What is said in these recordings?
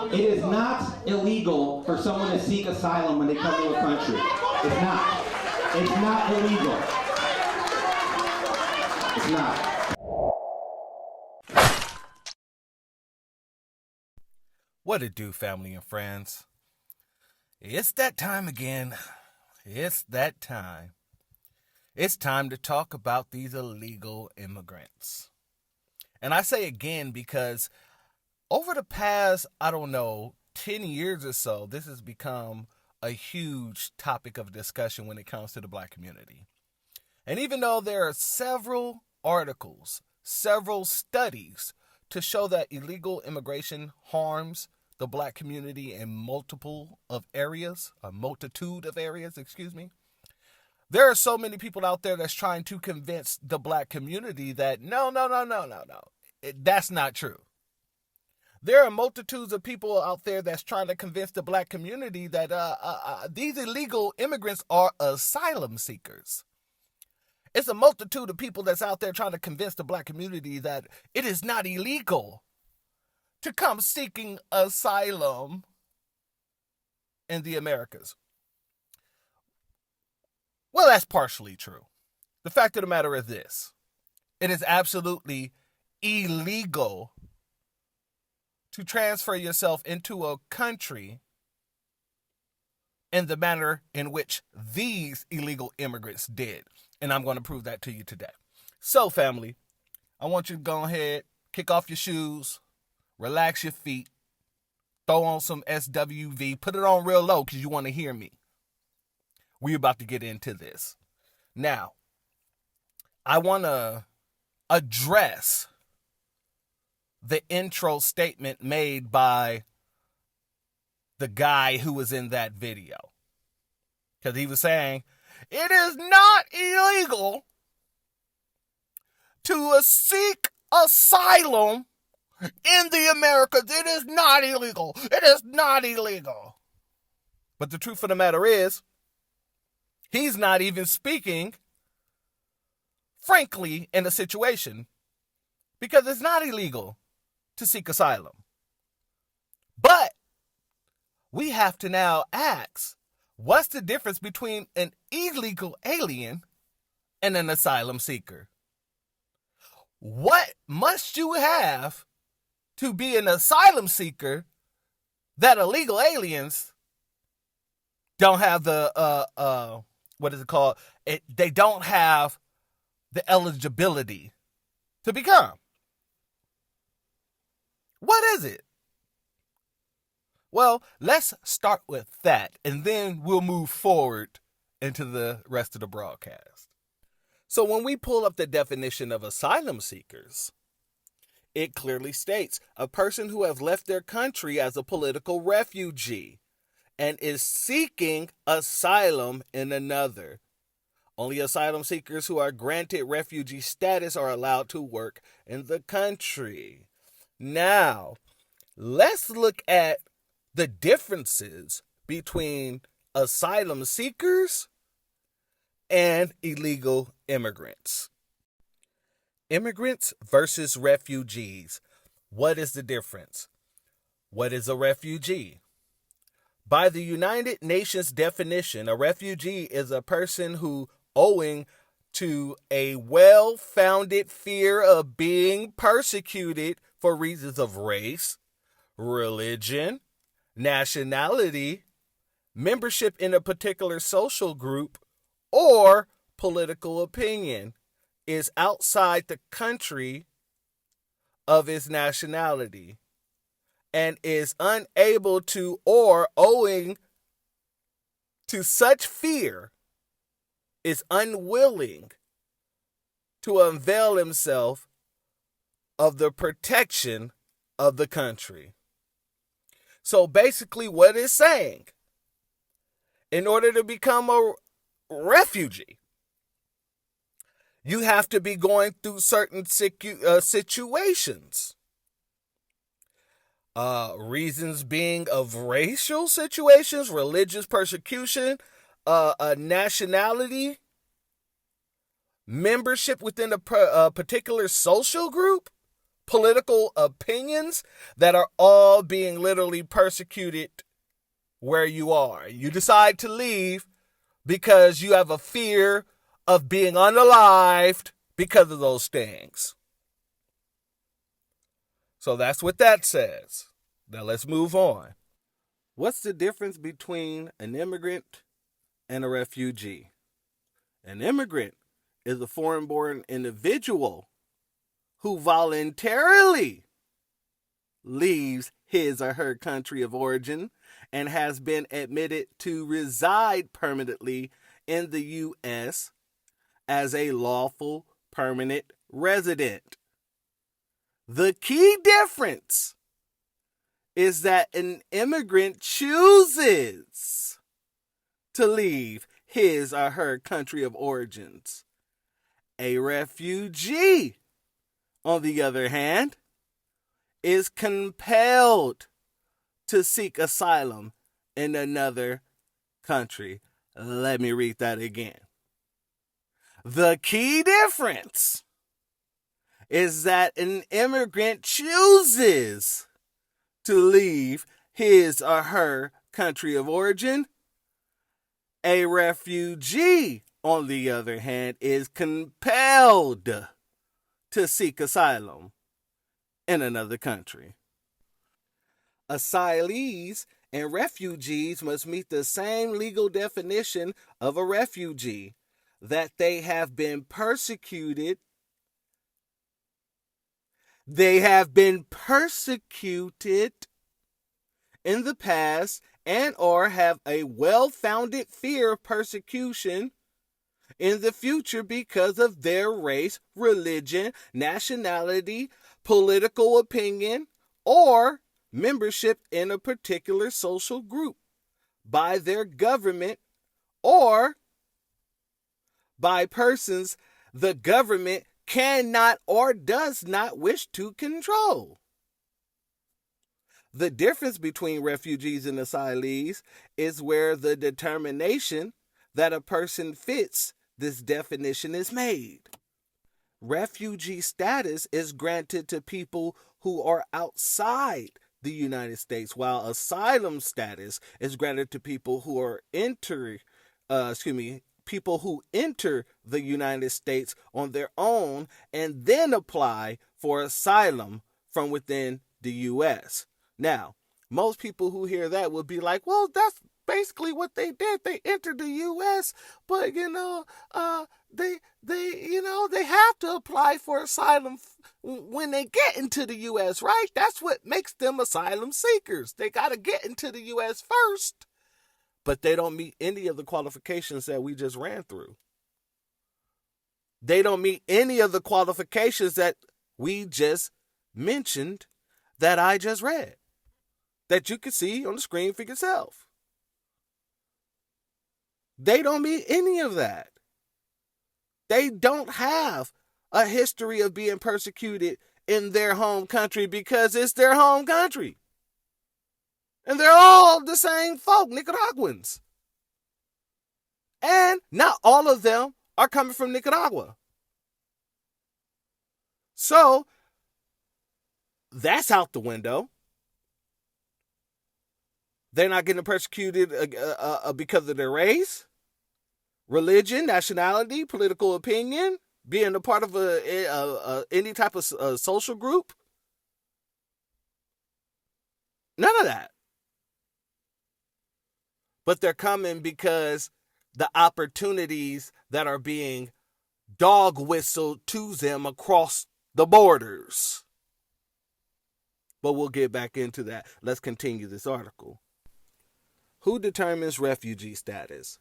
It is not illegal for someone to seek asylum when they come to a country. It's not. It's not illegal. It's not. What it do, family and friends? It's that time again. It's that time. It's time to talk about these illegal immigrants. And I say again because over the past, 10 years or so, this has become a huge topic of discussion when it comes to the black community. And even though there are several articles, several studies to show that illegal immigration harms the black community in a multitude of areas, there are so many people out there that's trying to convince the black community that no, that's not true. There are multitudes of people out there that's trying to convince the black community that these illegal immigrants are asylum seekers. It's a multitude of people that's out there trying to convince the black community that it is not illegal to come seeking asylum in the Americas. Well, that's partially true. The fact of the matter is this. It is absolutely illegal to transfer yourself into a country in the manner in which these illegal immigrants did. And I'm going to prove that to you today. So, family, I want you to go ahead, kick off your shoes, relax your feet, throw on some SWV, put it on real low because you want to hear me. We're about to get into this. Now, I want to address the intro statement made by the guy who was in that video. Because he was saying, it is not illegal to seek asylum in the Americas. It is not illegal. It is not illegal. But the truth of the matter is, he's not even speaking frankly in a situation because it's not illegal to seek asylum. But we have to now ask, what's the difference between an illegal alien and an asylum seeker? What must you have to be an asylum seeker that illegal aliens don't have the, they don't have the eligibility to become? What is it? Well, let's start with that, and then we'll move forward into the rest of the broadcast. So when we pull up the definition of asylum seekers, it clearly states a person who has left their country as a political refugee and is seeking asylum in another. Only asylum seekers who are granted refugee status are allowed to work in the country. Now, let's look at the differences between asylum seekers and illegal immigrants. Immigrants versus refugees. What is the difference? What is a refugee? By the United Nations definition, a refugee is a person who, owing to a well-founded fear of being persecuted for reasons of race, religion, nationality, membership in a particular social group, or political opinion, is outside the country of its nationality and is unable to, or owing to such fear, is unwilling to avail himself of the protection of the country. So basically what it's saying, in order to become a refugee, you have to be going through certain situations. Reasons being of racial situations, religious persecution, nationality, membership within a particular social group, political opinions that are all being literally persecuted where you are. You decide to leave because you have a fear of being unalived because of those things. So that's what that says. Now let's move on. What's the difference between an immigrant and a refugee? An immigrant is a foreign-born individual who voluntarily leaves his or her country of origin and has been admitted to reside permanently in the U.S. as a lawful permanent resident. The key difference is that an immigrant chooses to leave his or her country of origins. A refugee, on the other hand, is compelled to seek asylum in another country. Let me read that again. The key difference is that an immigrant chooses to leave his or her country of origin. A refugee, on the other hand, is compelled to seek asylum in another country. Asylees and refugees must meet the same legal definition of a refugee, that they have been persecuted. They have been persecuted in the past and or have a well-founded fear of persecution in the future because of their race, religion, nationality, political opinion, or membership in a particular social group by their government or by persons the government cannot or does not wish to control. The difference between refugees and asylees is where the determination that a person fits this definition is made. Refugee status is granted to people who are outside the United States, while asylum status is granted to people who are people who enter the United States on their own and then apply for asylum from within the U.S. Now, most people who hear that would be like, well, that's basically what they did. They entered the U.S., but, they have to apply for asylum when they get into the U.S., right? That's what makes them asylum seekers. They got to get into the U.S. first, but they don't meet any of the qualifications that we just ran through. They don't meet any of the qualifications that we just mentioned that I just read, that you can see on the screen for yourself. They don't meet any of that. They don't have a history of being persecuted in their home country because it's their home country. And they're all the same folk, Nicaraguans. And not all of them are coming from Nicaragua. So, that's out the window. They're not getting persecuted because of their race, religion, nationality, political opinion, being a part of any type of social group. None of that. But they're coming because the opportunities that are being dog whistled to them across the borders. But we'll get back into that. Let's continue this article. Who determines refugee status?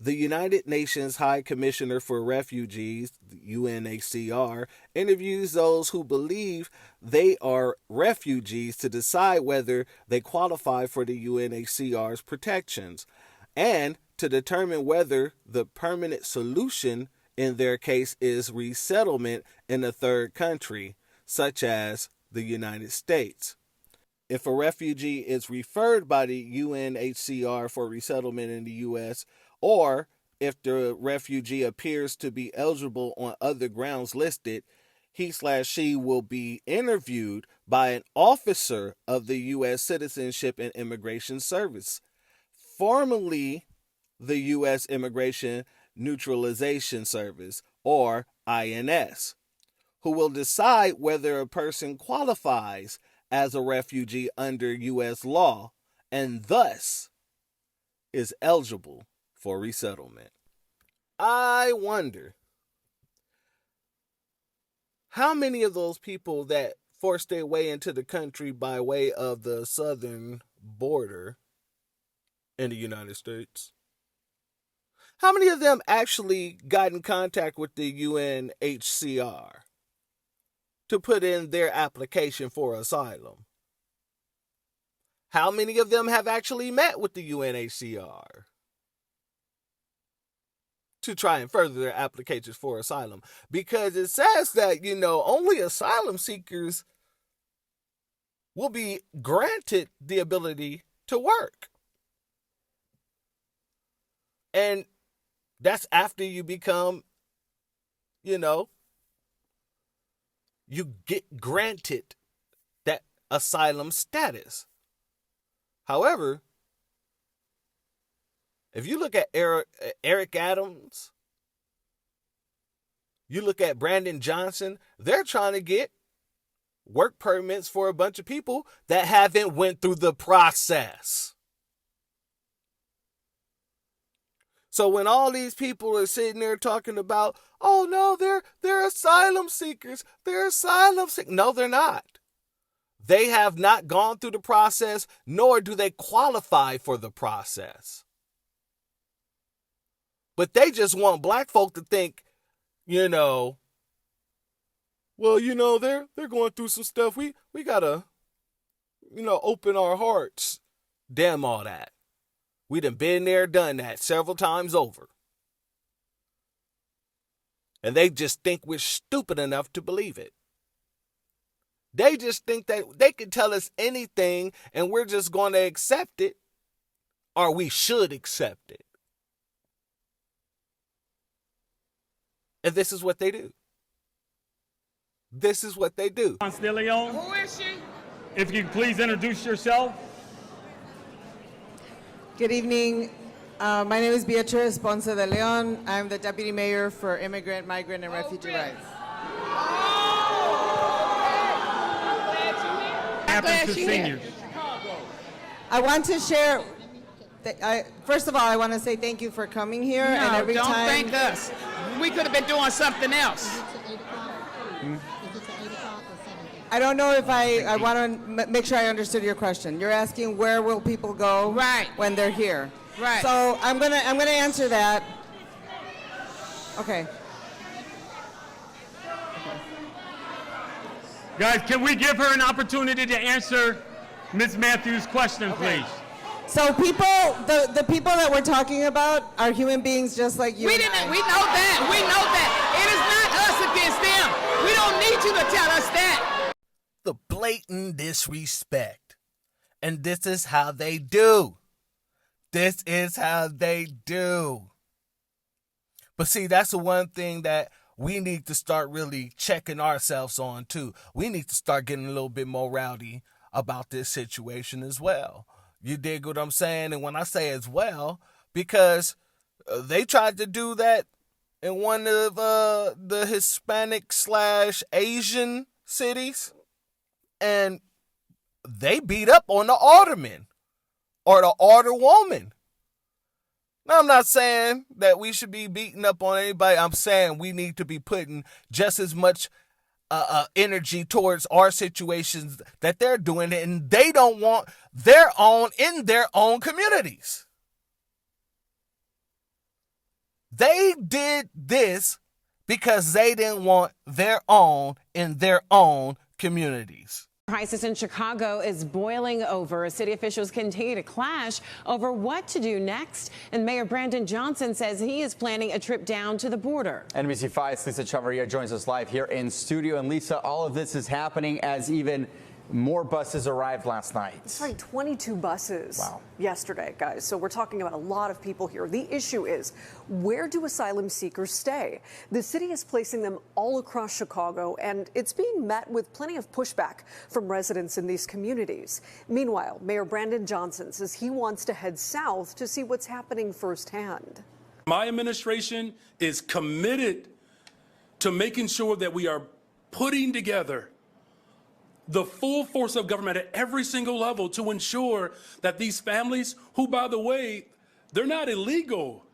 The United Nations High Commissioner for Refugees, UNHCR, interviews those who believe they are refugees to decide whether they qualify for the UNHCR's protections and to determine whether the permanent solution in their case is resettlement in a third country, such as the United States. If a refugee is referred by the UNHCR for resettlement in the U.S., or if the refugee appears to be eligible on other grounds listed, he/she will be interviewed by an officer of the U.S. Citizenship and Immigration Service, formerly the U.S. Immigration Neutralization Service, or INS, who will decide whether a person qualifies as a refugee under U.S. law and thus is eligible for resettlement. I wonder how many of those people that forced their way into the country by way of the southern border in the United States, how many of them actually got in contact with the UNHCR to put in their application for asylum? How many of them have actually met with the UNHCR to try and further their applications for asylum? Because it says that, only asylum seekers will be granted the ability to work. And that's after you become, you get granted that asylum status. However, if you look at Eric Adams, you look at Brandon Johnson, they're trying to get work permits for a bunch of people that haven't went through the process. So when all these people are sitting there talking about, oh no, they're asylum seekers, they're asylum seekers. No, they're not. They have not gone through the process, nor do they qualify for the process. But they just want black folk to think, well, they're going through some stuff. We gotta, open our hearts. Damn all that. We done been there, done that several times over. And they just think we're stupid enough to believe it. They just think that they can tell us anything and we're just going to accept it, or we should accept it. And this is what they do. This is what they do. Who is she? If you could please introduce yourself. Good evening. My name is Beatriz Ponce de Leon. I'm the Deputy Mayor for Immigrant, Migrant, and Refugee Rights. Happens to seniors. I want to share, first of all, I want to say thank you for coming here. And every don't time, thank us. We could have been doing something else. I don't know if I want to make sure I understood your question. You're asking where will people go when they're here? Right. So I'm gonna answer that. Okay. Guys, can we give her an opportunity to answer Ms. Matthews' question, please? So people, the people that we're talking about are human beings just like you. We know that. We know that. It is not us against them. We don't need you to tell us that. The blatant disrespect. And this is how they do. This is how they do. But see, that's the one thing that we need to start really checking ourselves on too. We need to start getting a little bit more rowdy about this situation as well. You dig what I'm saying? And when I say as well, because they tried to do that in one of the Hispanic / Asian cities, and they beat up on the alderman or the alderwoman. Now, I'm not saying that we should be beating up on anybody. I'm saying we need to be putting just as much energy towards our situations that they're doing, and they don't want their own in their own communities. They did this because they didn't want their own in their own communities. Crisis in Chicago is boiling over as city officials continue to clash over what to do next. And Mayor Brandon Johnson says he is planning a trip down to the border. NBC5's Lisa Chavarria joins us live here in studio. And Lisa, all of this is happening as even More buses arrived last night. That's right, 22 buses Wow. yesterday, guys. So we're talking about a lot of people here. The issue is, where do asylum seekers stay? The city is placing them all across Chicago, and it's being met with plenty of pushback from residents in these communities. Meanwhile, Mayor Brandon Johnson says he wants to head south to see what's happening firsthand. My administration is committed to making sure that we are putting together the full force of government at every single level to ensure that these families, who, by the way, they're not illegal,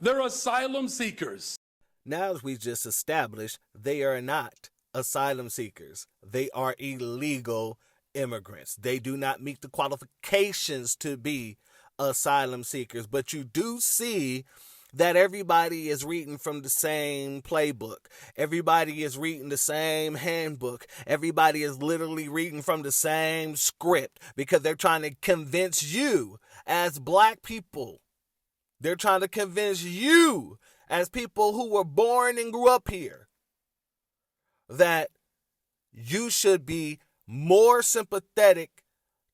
they're asylum seekers. Now, as we just established, they are not asylum seekers. They are illegal immigrants. They do not meet the qualifications to be asylum seekers. But you do see that everybody is reading from the same playbook. Everybody is reading the same handbook. Everybody is literally reading from the same script because they're trying to convince you as black people. They're trying to convince you as people who were born and grew up here that you should be more sympathetic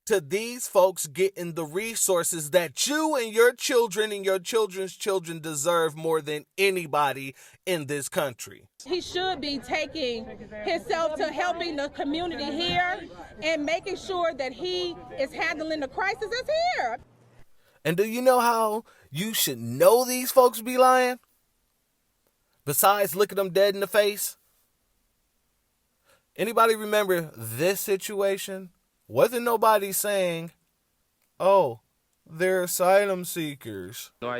to these folks getting the resources that you and your children and your children's children deserve more than anybody in this country. He should be taking himself to helping the community here and making sure that he is handling the crisis that's here. And do you know how you should know these folks be lying? Besides looking them dead in the face? Anybody remember this situation? Wasn't nobody saying, oh, they're asylum seekers. There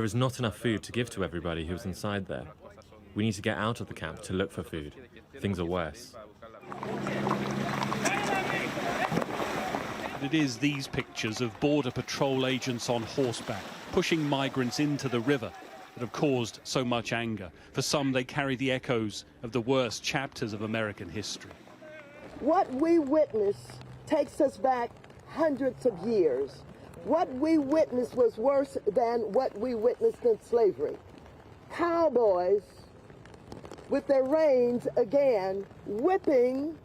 is not enough food to give to everybody who's inside there. We need to get out of the camp to look for food. Things are worse. It is these pictures of Border Patrol agents on horseback pushing migrants into the river that have caused so much anger. For some, they carry the echoes of the worst chapters of American history. What we witness takes us back hundreds of years. What we witnessed was worse than what we witnessed in slavery. Cowboys with their reins again whipping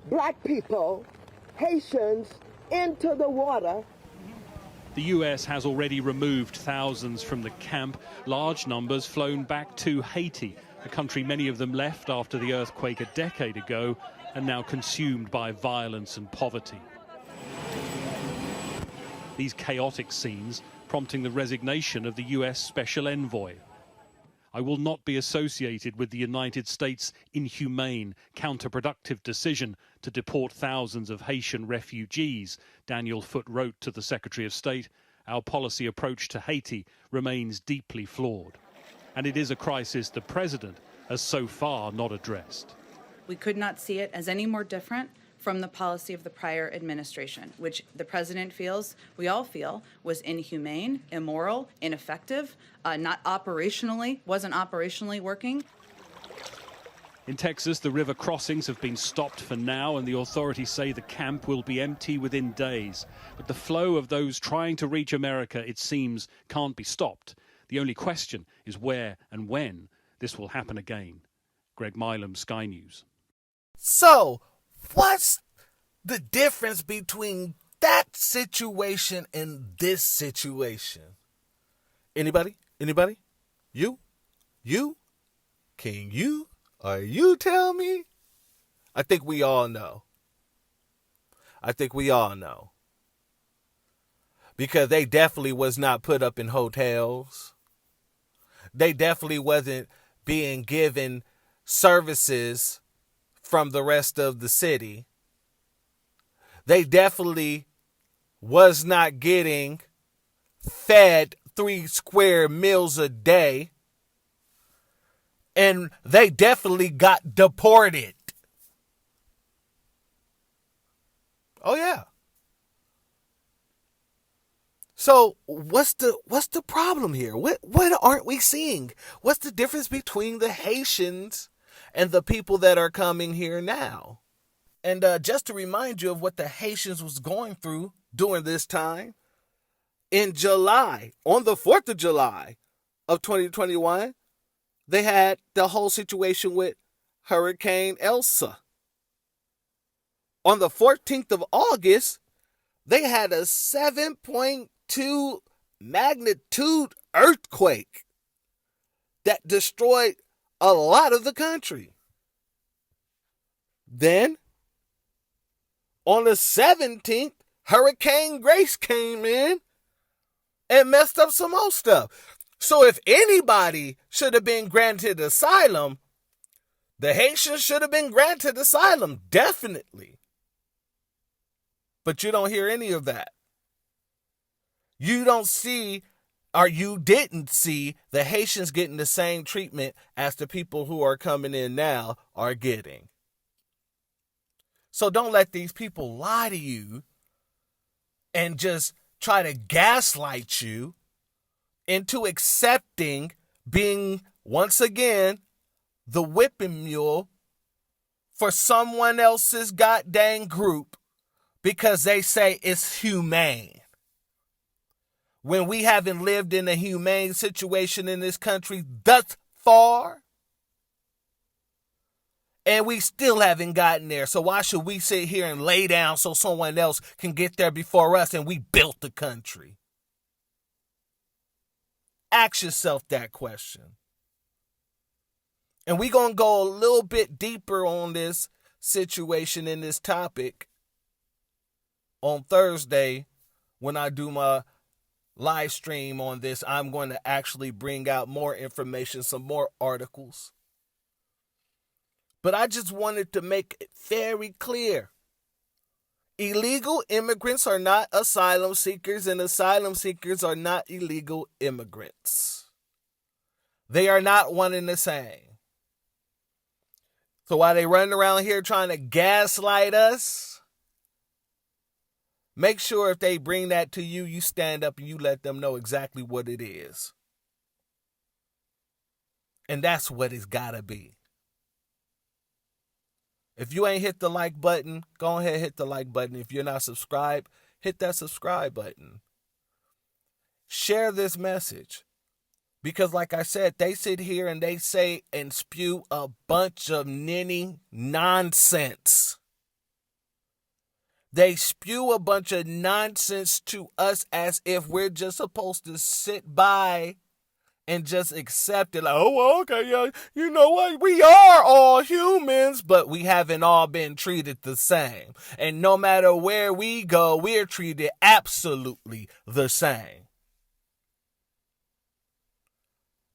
black people, Haitians, into the water. The US has already removed thousands from the camp, large numbers flown back to Haiti, a country many of them left after the earthquake a decade ago and now consumed by violence and poverty. These chaotic scenes prompting the resignation of the US Special Envoy. I will not be associated with the United States' inhumane, counterproductive decision to deport thousands of Haitian refugees, Daniel Foote wrote to the Secretary of State. Our policy approach to Haiti remains deeply flawed. And it is a crisis the President has so far not addressed. We could not see it as any more different from the policy of the prior administration, which the President feels, we all feel, was inhumane, immoral, ineffective, wasn't operationally working. In Texas, the river crossings have been stopped for now, and the authorities say the camp will be empty within days. But the flow of those trying to reach America, it seems, can't be stopped. The only question is where and when this will happen again. Greg Milam, Sky News. So, what's the difference between that situation and this situation? Anybody? Anybody? You? Can you? Or you tell me? I think we all know. Because they definitely was not put up in hotels. They definitely wasn't being given services from the rest of the city. They definitely was not getting fed 3 square meals a day. And they definitely got deported. Oh yeah. So what's the problem here? What aren't we seeing? What's the difference between the Haitians and the people that are coming here now? And just to remind you of what the Haitians was going through during this time, in July, on the 4th of July of 2021, they had the whole situation with Hurricane Elsa. on the 14th of August, they had a 7.2 magnitude earthquake that destroyed a lot of the country. Then, on the 17th, Hurricane Grace came in and messed up some more stuff. So if anybody should have been granted asylum, the Haitians should have been granted asylum, definitely. But you don't hear any of that. You don't see, or you didn't see, the Haitians getting the same treatment as the people who are coming in now are getting. So don't let these people lie to you and just try to gaslight you into accepting being, once again, the whipping mule for someone else's goddamn group because they say it's humane. When we haven't lived in a humane situation in this country thus far, and we still haven't gotten there. So why should we sit here and lay down so someone else can get there before us and we built the country? Ask yourself that question. And we're going to go a little bit deeper on this situation in this topic on Thursday when I do my live stream on this. I'm going to actually bring out more information, some more articles. But I just wanted to make it very clear. Illegal immigrants are not asylum seekers, and asylum seekers are not illegal immigrants. They are not one and the same. So while they run around here trying to gaslight us, make sure if they bring that to you, you stand up and you let them know exactly what it is. And that's what it's gotta be. If you ain't hit the like button, go ahead and hit the like button. If you're not subscribed, hit that subscribe button. Share this message. Because like I said, they sit here and they say and spew a bunch of ninny nonsense. They spew a bunch of nonsense to us as if we're just supposed to sit by and just accept it. Like, oh, well, okay, yeah, you know what? We are all humans, but we haven't all been treated the same. And no matter where we go, we're treated absolutely the same.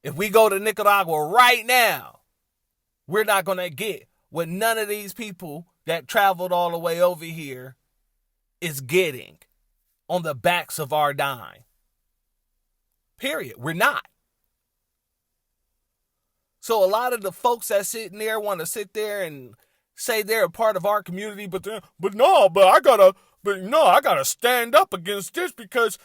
If we go to Nicaragua right now, we're not going to get what none of these people that traveled all the way over here is getting on the backs of our dime. Period. We're not. So a lot of the folks that sitting there want to sit there and say they're a part of our community, but I gotta stand up against this because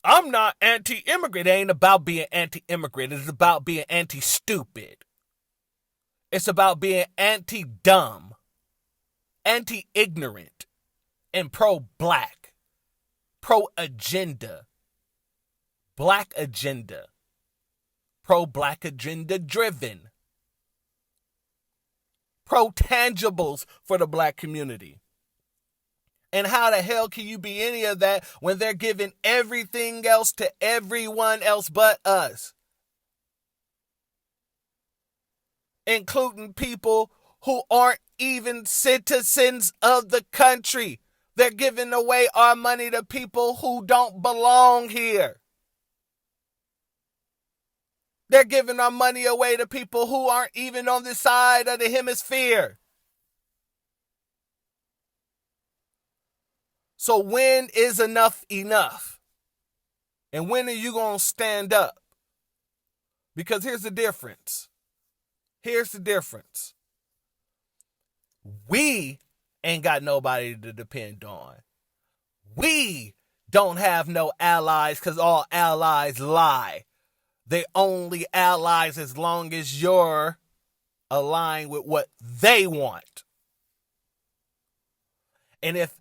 I'm not anti-immigrant. It ain't about being anti-immigrant. It's about being anti-stupid. It's about being anti-dumb, anti-ignorant, and pro-black, pro-agenda, black agenda. Pro-black agenda driven. Pro-tangibles for the black community. And how the hell can you be any of that when they're giving everything else to everyone else but us? Including people who aren't even citizens of the country. They're giving away our money to people who don't belong here. They're giving our money away to people who aren't even on this side of the hemisphere. So when is enough enough? And when are you going to stand up? Because here's the difference. Here's the difference. We ain't got nobody to depend on. We don't have no allies because all allies lie. They only allies as long as you're aligned with what they want. And if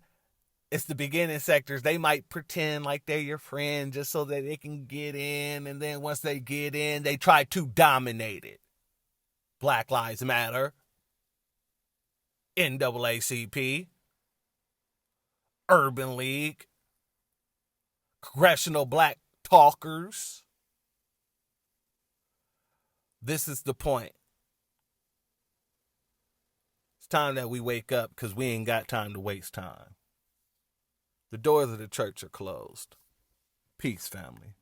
it's the beginning sectors, they might pretend like they're your friend just so that they can get in. And then once they get in, they try to dominate it. Black Lives Matter. NAACP. Urban League, Congressional Black Talkers. This is the point. It's time that we wake up because we ain't got time to waste time. The doors of the church are closed. Peace, family.